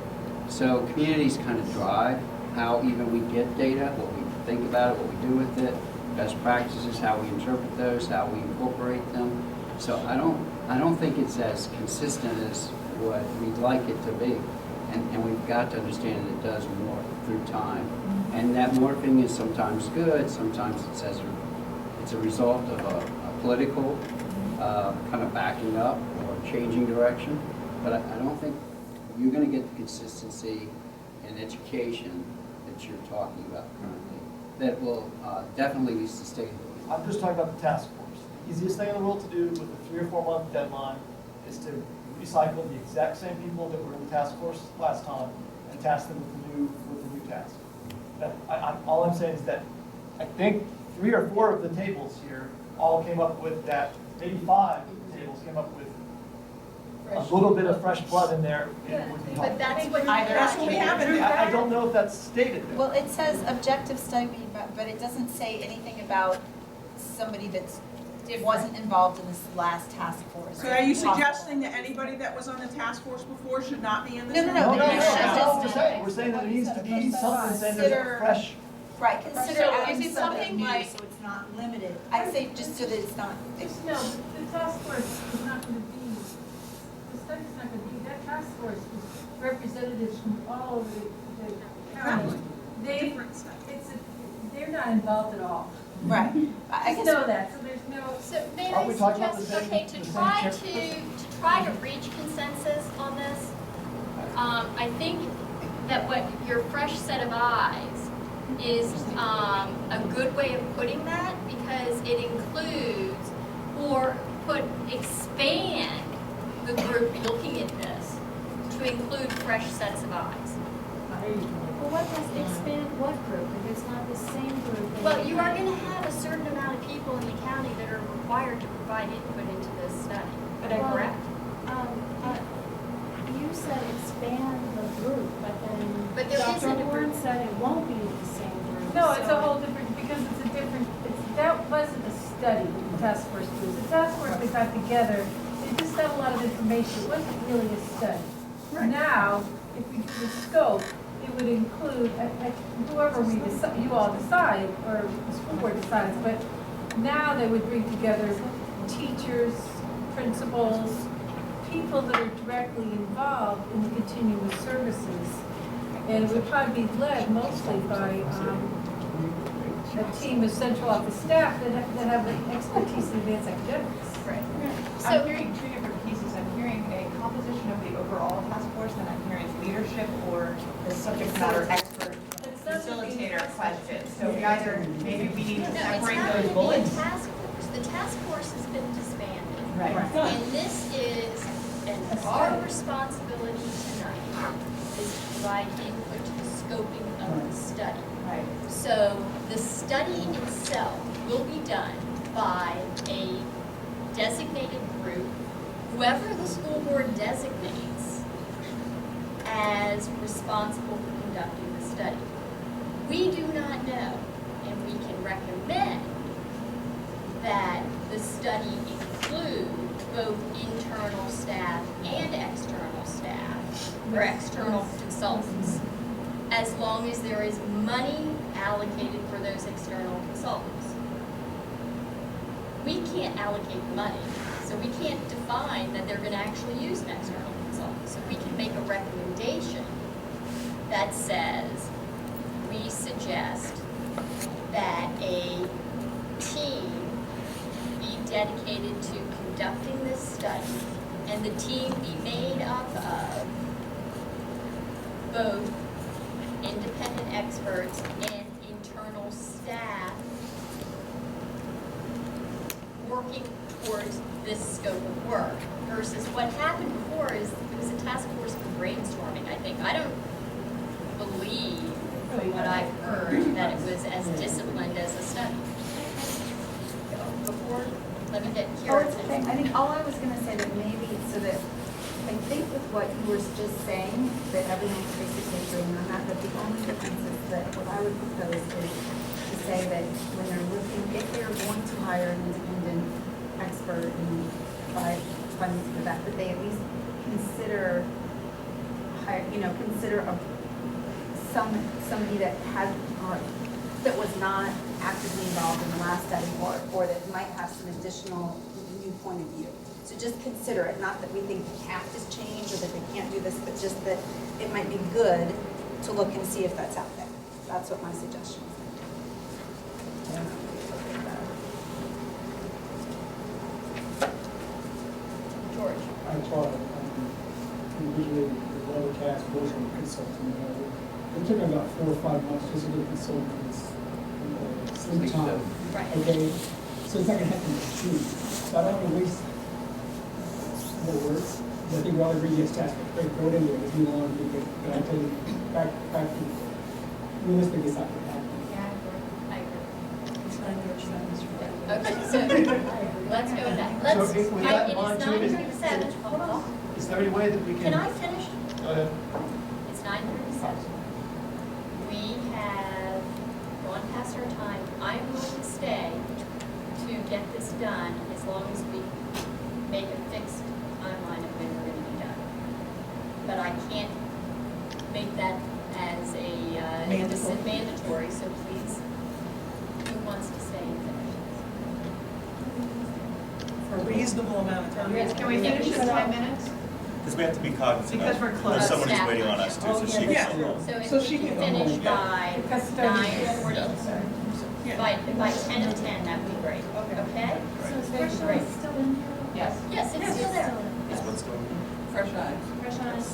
So communities kind of drive how even we get data, what we think about it, what we do with it, best practices, how we interpret those, how we incorporate them. So I don't think it's as consistent as what we'd like it to be. And we've got to understand that it does morph through time. And that morphing is sometimes good, sometimes it says it's a result of a political kind of backing up or changing direction. But I don't think you're going to get the consistency in education that you're talking about currently that will definitely be sustainable. I'm just talking about the task force. The easiest thing in the world to do with a 3 or 4 month deadline is to recycle the exact same people that were in the task force last time and task them with the new task. All I'm saying is that I think 3 or 4 of the tables here all came up with that, maybe 5 tables came up with a little bit of fresh blood in there. It would be helpful. But that's what That's what we have in there. I don't know if that's stated there. Well, it says objective study, but it doesn't say anything about somebody that wasn't involved in this last task force. So are you suggesting that anybody that was on the task force before should not be in this? No, no, no. That's all we're saying. We're saying that it needs to be something saying there's a fresh. Right, consider So adding is it something something new, like- so it's not limited. I'd say just so that it's not. No, the task force is not going to be, the study's not going to be, that task force is representatives from all over the county. They're not involved at all. Right. I Just guess. know that, so there's no. So may Are I we talking about suggest, the same- okay, the to same try to reach consensus on this, I think that what your fresh set of eyes is a good way of putting that, because it includes or expand the group looking at this to include fresh sets of eyes. Well, what does expand what group, if it's not the same group? Well, you are going to have a certain amount of people in the county that are required to provide input into this study. Am I correct? You said expand the group, but then But there Dr. isn't a Warren group. said it won't be the same group. No, it's so- a whole different, because it's a different, that wasn't a study the task force was. The task force that got together, they just got a lot of information, it wasn't really a study. Now, if we do the scope, it would include, whoever we decide, you all decide, or the school board decides, but now they would bring together teachers, principals, people that are directly involved in the continuous services. And it would probably be led mostly by a team of central office staff that have expertise in advanced academics. Right. So- I'm hearing 2 different pieces. I'm hearing a composition of the overall task force, and I'm hearing leadership or the subject matter expert facilitator questions. So we either, maybe we need to No, it's separate not those going to be bullets. a task force. The task force has been disbanded. Right. And this is, and our responsibility tonight is to provide input to the scoping of the study. Right. So the study itself will be done by a designated group, whoever the school board designates as responsible for conducting the study. We do not know, and we can recommend that the study include both internal staff and external staff, or external consultants, as long as there is money allocated for those external consultants. We can't allocate money, so we can't define that they're going to actually use an external consultant. So we can make a recommendation that says, we suggest that a team be dedicated to conducting this study, and the team be made up of both independent experts and internal staff working towards this scope of work, versus what happened before is it was a task force for brainstorming, I think. I don't believe, from what I've heard, that it was as disciplined as a study. Before, let me get Oh, Kira's it's okay. I think all I was gonna say that maybe, so that, I think with what you were just saying, that everyone's basically agreeing on that, but the only difference is that what I would propose is to say that when they're looking, if they're going to hire an independent expert and provide funding for that, that they at least consider, consider somebody that has, that was not actively involved in the last study, or that might have some additional new point of view. So just consider it, not that we think the cap is changed or that they can't do this, but just that it might be good to look and see if that's out there. That's what my suggestion is. forecast version consulting. It took me about 4 or 5 months just to get a consultant for this slim time. Right. Okay, so it's not gonna happen in 2 weeks. So I don't want to waste more words. I think we all agree, yes, task, great, throw it in there, let's move on, but I tell you, back to, realistic, it's not gonna happen. Yeah, I agree. It's 9:37. Okay, so let's go with that. So Let's, with that in mind, too, it is 9:37. Hold on. Is there any way that we can? Can I finish? Go ahead. It's 9:37. We have gone past our time. I'm willing to stay to get this done as long as we make a fixed timeline of when we're gonna be done. But I can't make that as a mandatory, so please, who wants to stay and finish? For a reasonable amount of time. Can we finish in 10 minutes? Because we have to be cognizant Because we're of, close. there's someone who's waiting on us too, so she yeah. can go home. So if we can finish by Because 9:40, Yeah. by 10 of 10, that'd be great, okay? So is fresh eyes still in here? Yes. Yes, it's still there. Is what's going on? Fresh eyes. Fresh eyes.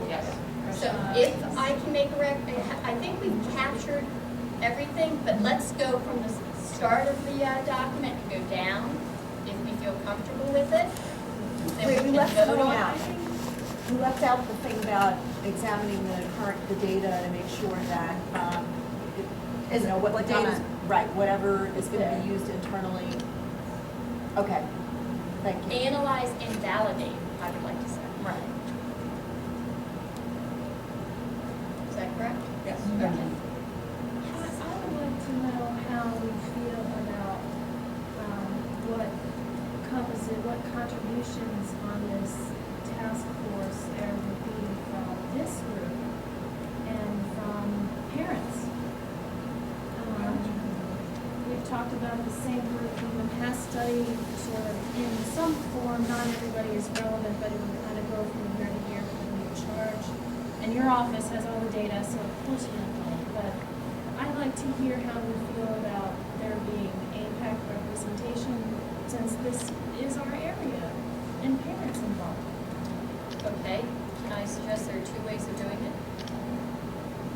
Yes. So if I can make I think we've captured everything, but let's go from the start of the document and go down, if we feel comfortable with it. Then Wait, we can left vote something on out. it. We left out the thing about examining the data to make sure that, you know, what the data, right, whatever is gonna be used internally. Okay, thank you. Analyze and validate, I would like to say. Right. Is that correct? Yes. I would like to know how we feel about what contributions on this task force there would be from this group and from parents. We've talked about the same group in the past study, sort of in some form, not everybody is relevant, but it would kind of go from year to year when we charge. And your office has all the data, so of course you're not, but I'd like to hear how we feel about there being APAC representation, since this is our area, and parents involved. Okay, can I suggest there are 2 ways of doing it?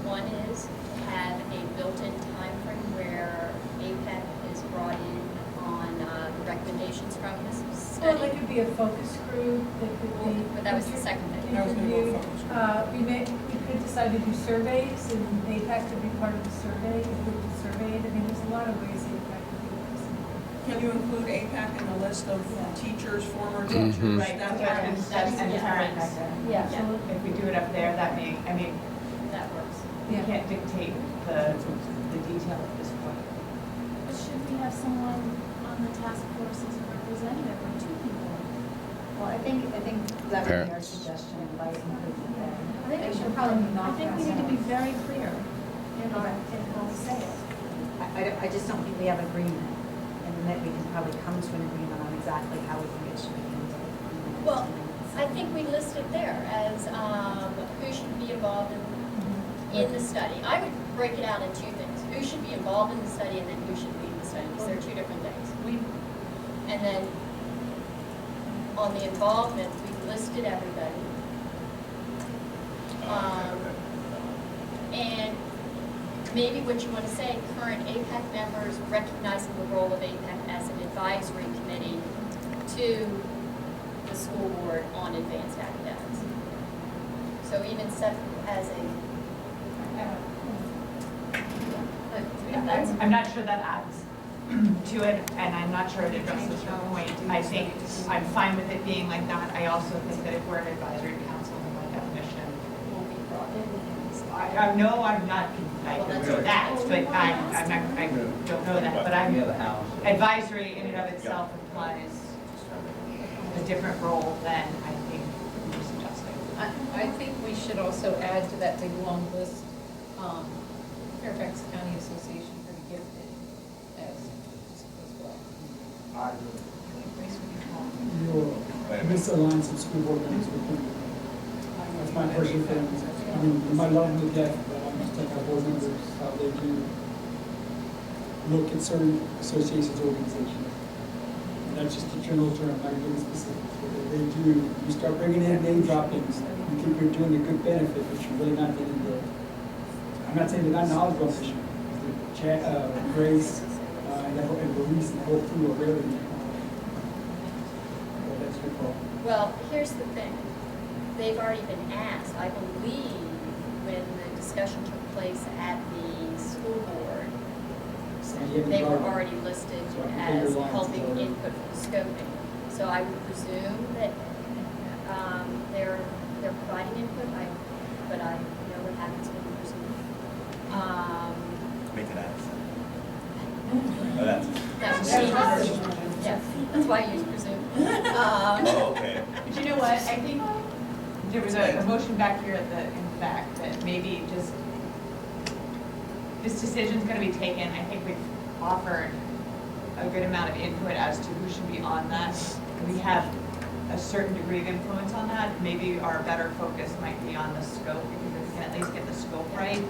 One is to have a built-in timeframe where APEC is brought in on the recommendations from this Well, study. it could be a focus group, it could be. But that was the second thing. That was gonna go Interviewed. focus group. We could decide to do surveys, and APAC could be part of the survey, if we surveyed. I mean, there's a lot of ways APAC could be represented. Can you include APAC in the list of teachers, former teachers, Right, staff and members? parents. Yeah. If we do it up there, that may, I mean, That works. we can't dictate the detail at this point. But should we have someone on the task force as a representative, or 2 people? Well, I think that would be our suggestion, invite input there. I think we should probably, I think we need to be very clear in how we say it. I just don't think we have agreement, and that we can probably come to an agreement on exactly how we think it should be handled. Well, I think we listed there as who should be involved in the study. I would break it out in 2 things. Who should be involved in the study and then who should lead the study, because they're 2 different things. And then on the involvement, we've listed everybody. And maybe what you want to say, current APEC members recognizing the role of APEC as an advisory committee to the school board on advanced academics. So even set as a, I'm not sure that adds to it, and I'm not sure it addresses your point. I think I'm fine with it being like that. I also think that if we're an advisory council, then by definition, will be brought in. no, I'm not, I don't know that, but I don't know that, but I'm, Yeah, the house. advisory in and of itself implies a different role than I think you're suggesting. I think we should also add to that big long list, Fairfax County Association for the Gifted as well. You'll misalign some school board members with them. That's my personal feeling. I mean, you might love them to death, but I'm just telling our board members how they do look at certain associations, organizations. That's just a general term, not getting specific. They do, you start bringing in name droppings, you think you're doing a good benefit, but you're really not getting the, I'm not saying they're not knowledgeable on the issue. Grace, and Louise and the whole crew are really, but that's your call. Well, here's the thing. They've already been asked, I believe, when the discussion took place at the school board, they were already listed as helping input for the scoping. So I would presume that they're providing input, but I know what happens when you presume. Make an ask. Oh, that's. Yes, that's why I use presume. Oh, okay. But you know what, I think there was a motion back here in the back that maybe just, this decision's gonna be taken, I think we've offered a good amount of input as to who should be on that. We have a certain degree of influence on that, maybe our better focus might be on the scope, because if we can at least get the scope right,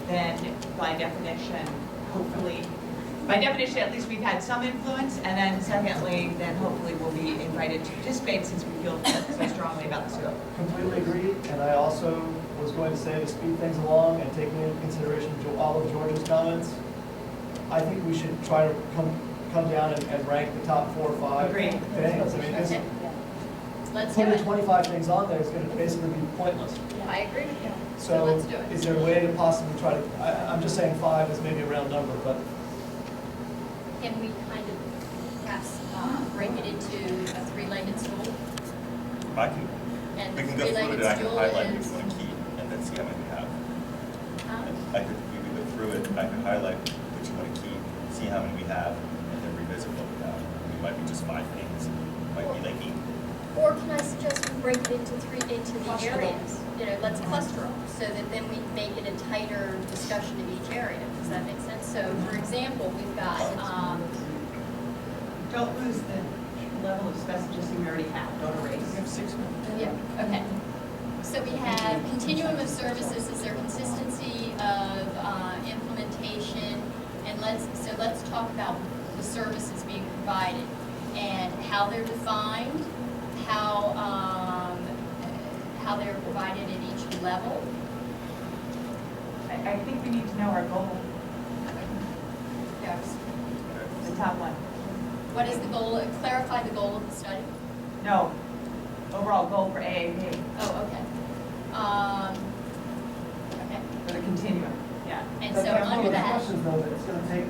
then by definition, hopefully, by definition, at least we've had some influence, and then secondly, then hopefully we'll be invited to participate since we feel so strongly about the scope. Completely agreed, and I also was going to say to speed things along and taking into consideration all of George's comments, I think we should try to come down and rank the top 4 or 5 Agreed. things. I mean, because Let's do putting it. 25 things on there is going to basically be pointless. I agree with you. So let's do it. is there a way to possibly try to, I'm just saying 5 is maybe a round number, but Can we kind of perhaps break it into a three-legged stool? I can, And we the can go through three-legged it, and I can stool highlight which is, one to keep, and then see how many we have. huh? We could go through it, I could highlight which you want to keep, see how many we have, and then revisit what we have. It might be just 5 things, might be like 8. Or can I suggest we break it into the areas? You know, let's cluster them, so that then we make it a tighter discussion of each area. Does that make sense? So, for example, we've got, Don't lose the level of specificity we already have, don't erase. We have 6 minutes. yeah, okay. So we have continuum of services, is there consistency of implementation? And let's talk about the services being provided and how they're defined, how they're provided at each level. I think we need to know our goal, Yes. the top one. What is the goal? Clarify the goal of the study. No, overall goal for AAP, Oh, okay. Okay. for the continuum, yeah. And But so there are under other that, questions though, that it's going to take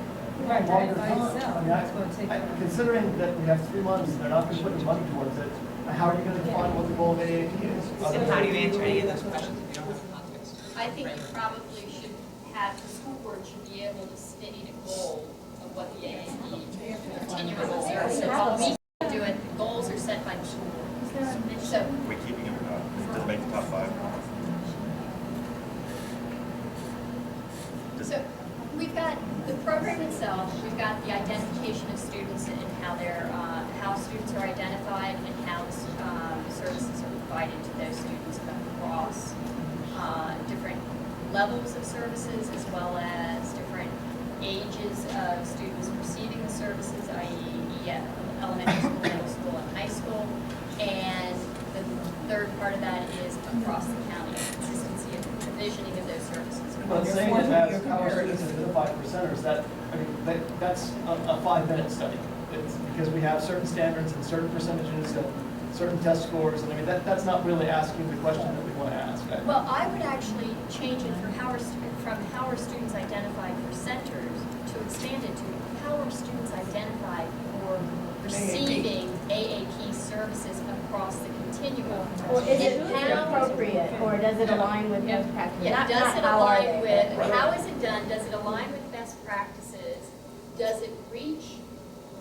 Right, longer by time. itself, I mean, it's gonna take longer. considering that we have 3 months, and they're not going to put any money towards it, how are you going to define what the goal of AAP is? And how do you answer any of those questions if you don't have context? I think you probably should have, the school board should be able to state a goal of what the AAP continuum of service. So while we do it, the goals are set by the school board. So, Are we keeping it or not? Does it make the top 5? so we've got the program itself, we've got the identification of students and how how students are identified and how the services are provided to those students across different levels of services as well as different ages of students receiving the services, i.e. elementary school, middle school, and high school. And the third part of that is across the county, consistency of the provisioning of those services. But saying that as how our students identify percenters, that's a 5-minute study. It's because we have certain standards and certain percentages and certain test scores, and I mean, that's not really asking the question that we want to ask. Well, I would actually change it from how our students identified for centers to expand it to how our students identified for receiving AAP services across the continuum. Or is it And how- appropriate, or does it align with best practice? Yeah, Not does it how are align they, with, but- how is it done? Does it align with best practices? Does it reach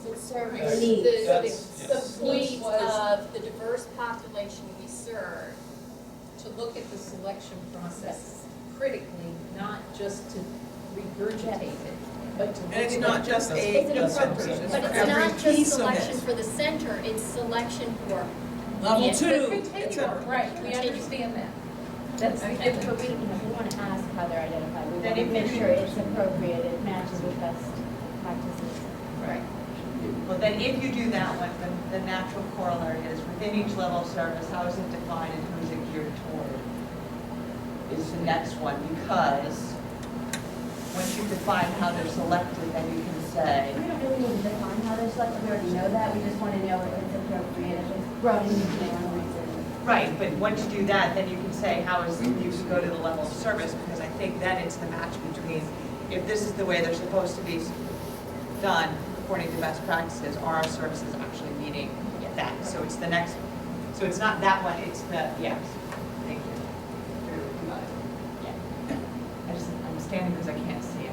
Does it serve Yes. the needs? Yes. the point of the diverse population we serve? To look at the selection process critically, not just to regurgitate it, but to look And it's at not just Is it appropriate, But it's every not just piece of selection it. for the center, it's selection for Level Yeah. 2, continuum, etc. right, we understand that. That's the difference. But we want to ask how they're identified. We Then want to if make you- sure it's appropriate, it matches with best practices. Right. Well, then if you do that one, then the natural corollary is within each level of service, how is it defined and who is it geared toward? Is the next one, because once you define how they're selected, then you can say, We don't really need to define how they're selected, we already know that, we just want to know if it's appropriate, if it's grown into families. right, but once you do that, then you can say how is, you can go to the level of service, because I think then it's the match between, if this is the way they're supposed to be done according to best practices, are our services actually meeting that? So it's the next, so it's not that one, it's the, yes, thank you. Yeah. I'm standing because I can't see it.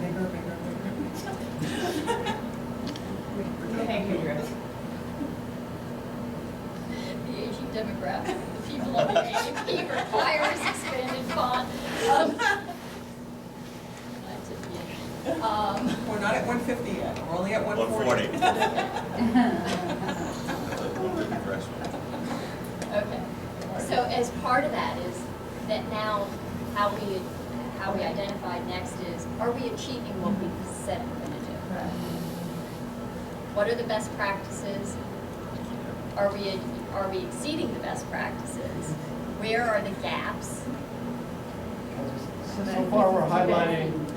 Bigger, bigger, bigger. Thank you, Drew. The aging demographic, the people on the AAP requires expanded font. We're not at 150 yet, we're only at 140. 140. Okay, so as part of that is that now how we identified next is, are we achieving what we said we're gonna do? What are the best practices? Are we exceeding the best practices? Where are the gaps? So far, we're highlighting the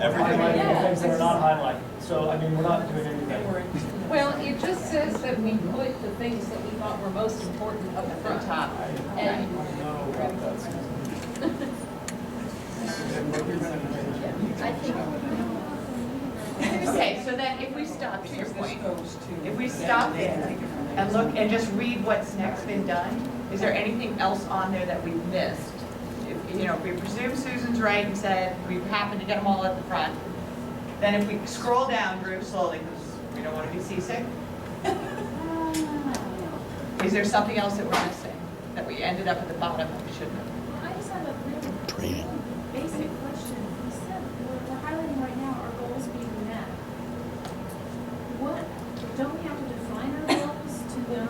things that are not highlighted. So, I mean, we're not doing anything. Well, it just says that we put the things that we thought were most important up At the front. top. And No, that's. I think. Okay, so then if we stop, to your point, if we stop there and look and just read what's next been done, is there anything else on there that we've missed? If, you know, if we presume Susan's right and said we happen to get them all at the front, then if we scroll down, Drew, slowly, because we don't want to be seasick, is there something else that we're missing, that we ended up at the bottom that we shouldn't have? I just have a really basic question. You said we're highlighting right now our goals being met. What, don't we have to define our goals to know?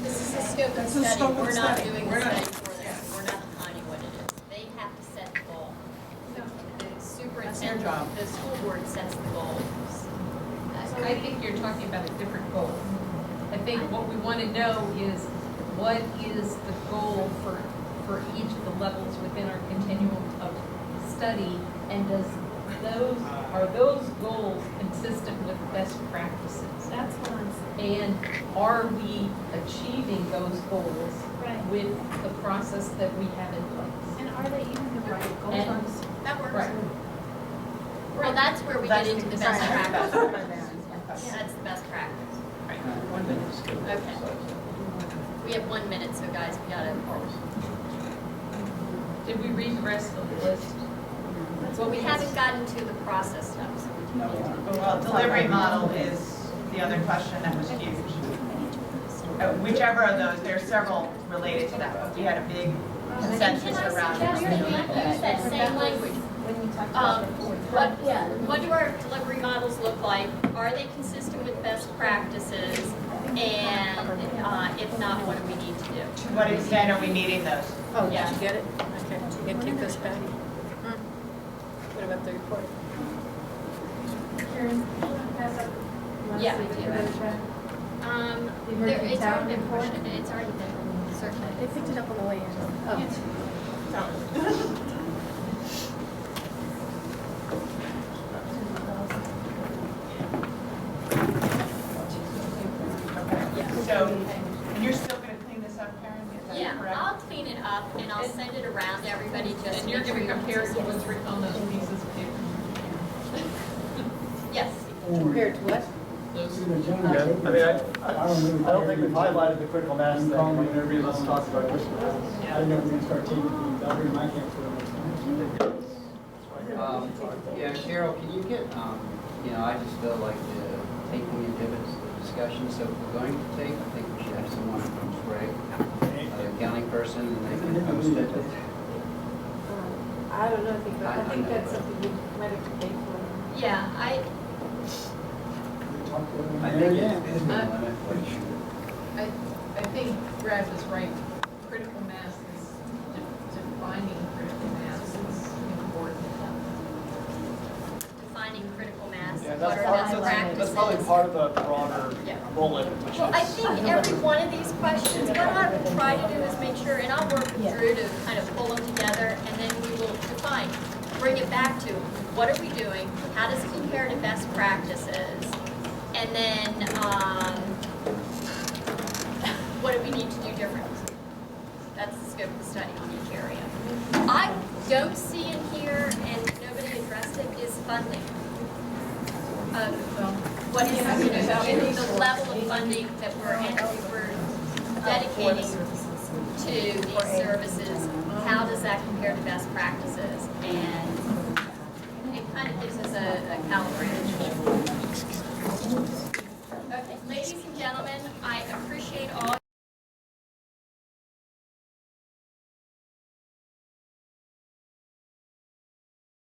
This is a scope of That's a study, scope of we're not study. doing We're the not- study for them, we're not defining what it is. They have to set the goal. The superintendent, job. the school board sets the goals. I think you're talking about a different goal. I think what we want to know is what is the goal for each of the levels within our continuum of study, and are those goals consistent with best practices? That's what I'm saying. And are we achieving those goals Right. with the process that we have in place? And are they even the right And- goals? That works. Right. Well, that's where we get into the best practice. Yeah. That's the best practice. Right, 1 minute. Okay. We have 1 minute, so guys, we gotta, Did we read the rest of the list? well, we haven't gotten to the process stuff, so we can get into it. Well, delivery model is the other question that was huge. Whichever of those, there are several related to that, but we had a big consensus around Can I it. use that same language? When you talk about What do our delivery models look like? Are they consistent with best practices? And if not, what do we need to do? To what extent are we meeting those? Oh, yeah. Did you get it? Okay, you can take those back. What about the report? Karen, you want to pass up? Yeah, I do. emerging It's town already been report? pushed, it's already been circulated. They picked it up on the way in. So, and you're still gonna clean this up, Karen? Is that Yeah, correct? I'll clean it up and I'll send it around to everybody just. And you're make going to sure compare to yes. what's written on those pieces of paper? Yes. Compared to what? Yeah, I don't think we've highlighted the critical mass thing. I mean, everybody else talks about critical mass. I don't know if we're gonna start taking things out here in my camp for the next time. Yeah, Cheryl, can you get, I just feel like taking inhibits the discussion, so if we're going to take, I think we should have someone from Sprague, an accounting person, and they can post it. I don't know, I think that's something we might have to pay for. Yeah, I think it's been a limit, which, I think Brad was right. Critical mass is, defining critical mass is important. And what that's are part, best practices? that's probably part of the broader Yeah. bullet, which is. Well, I think every one of these questions, what I will try to do is make sure, and I'll work with Drew to kind of pull them together, and then we will define, bring it back to, what are we doing? How does it compare to best practices? And then, what do we need to do differently? That's the scope of the study on each area. I don't see in here, and nobody addressed it, is funding. What is, the level of funding that we're dedicating to these services? How does that compare to best practices? And it kind of gives us a calibration.